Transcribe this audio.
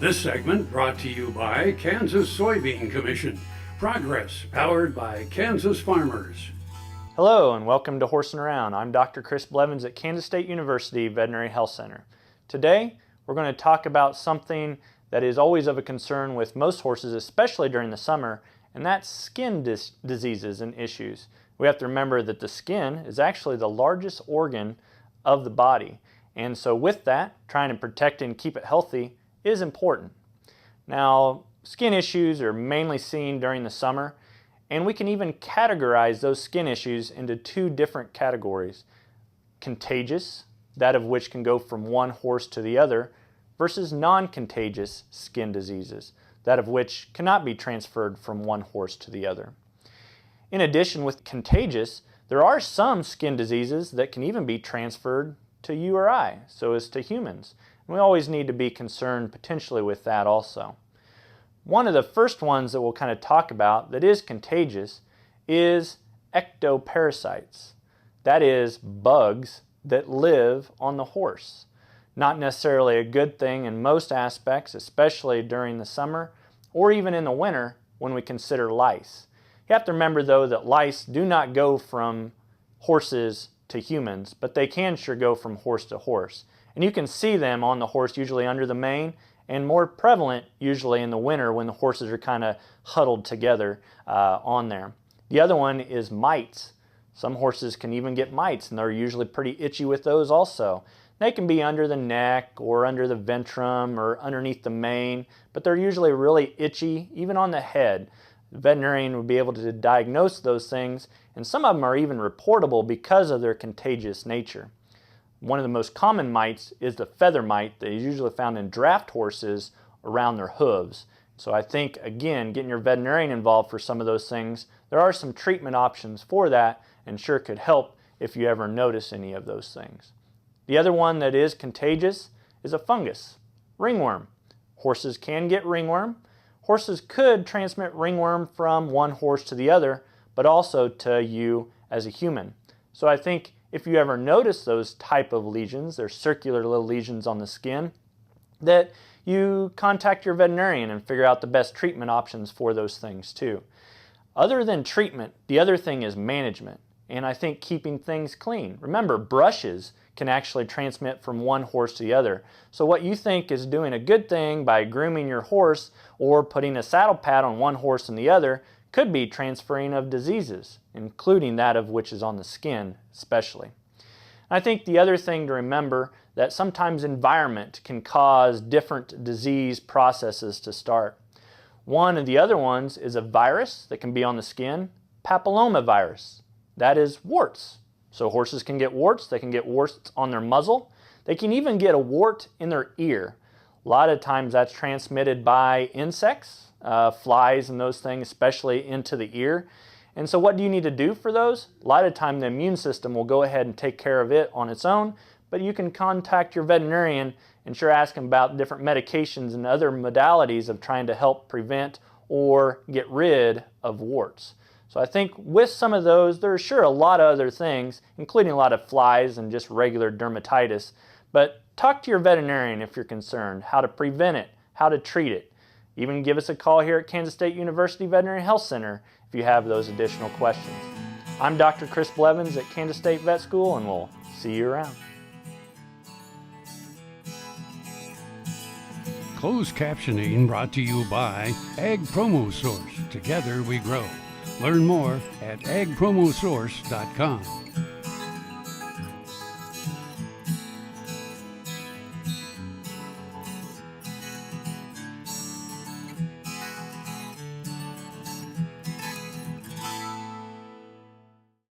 This segment brought to you by Kansas Soybean Commission. Progress powered by Kansas farmers. Hello and welcome to Horsing Around. I'm Dr. Chris Blevins at Kansas State University Veterinary Health Center. Today we're going to talk about something that is always of a concern with most horses, especially during the summer, and that's skin diseases and issues. We have to remember that the skin is actually the largest organ of the body, and so with that, trying to protect and keep it healthy is important. Now, skin issues are mainly seen during the summer, and we can even categorize those skin issues into two different categories. Contagious, that of which can go from one horse to the other, versus non-contagious skin diseases, that of which cannot be transferred from one horse to the other. In addition, with contagious, there are some skin diseases that can even be transferred to you or I, so as to humans. And we always need to be concerned potentially with that also. One of the first ones that we'll kind of talk about that is contagious is ectoparasites. That is bugs that live on the horse. Not necessarily a good thing in most aspects, especially during the summer or even in the winter when we consider lice. You have to remember though that lice do not go from horses to humans, but they can sure go from horse to horse. And you can see them on the horse usually under the mane, and more prevalent usually in the winter when the horses are kind of huddled together on there. The other one is mites. Some horses can even get mites, and they're usually pretty itchy with those also. They can be under the neck or under the ventrum or underneath the mane, but they're usually really itchy, even on the head. The veterinarian would be able to diagnose those things, and some of them are even reportable because of their contagious nature. One of the most common mites is the feather mite that is usually found in draft horses around their hooves. So I think, again, getting your veterinarian involved for some of those things, there are some treatment options for that and sure could help if you ever notice any of those things. The other one that is contagious is a fungus, ringworm. Horses can get ringworm. Horses could transmit ringworm from one horse to the other, but also to you as a human. So I think if you ever notice those type of lesions, they're circular little lesions on the skin, that you contact your veterinarian and figure out the best treatment options for those things too. Other than treatment, the other thing is management, and I think keeping things clean. Remember, brushes can actually transmit from one horse to the other. So what you think is doing a good thing by grooming your horse or putting a saddle pad on one horse and the other could be transferring of diseases, including that of which is on the skin especially. I think the other thing to remember that sometimes environment can cause different disease processes to start. One of the other ones is a virus that can be on the skin, papillomavirus. That is warts. So horses can get warts. They can get warts on their muzzle. They can even get a wart in their ear. A lot of times that's transmitted by insects, flies and those things, especially into the ear. And so what do you need to do for those? A lot of time the immune system will go ahead and take care of it on its own, but you can contact your veterinarian and sure ask him about different medications and other modalities of trying to help prevent or get rid of warts. So I think with some of those, there are sure a lot of other things, including a lot of flies and just regular dermatitis, but talk to your veterinarian if you're concerned, how to prevent it, how to treat it. Even give us a call here at Kansas State University Veterinary Health Center if you have those additional questions. I'm Dr. Chris Blevins at Kansas State Vet School, and we'll see you around. Closed captioning brought to you by Ag Promo Source. Together we grow. Learn more at agpromosource.com.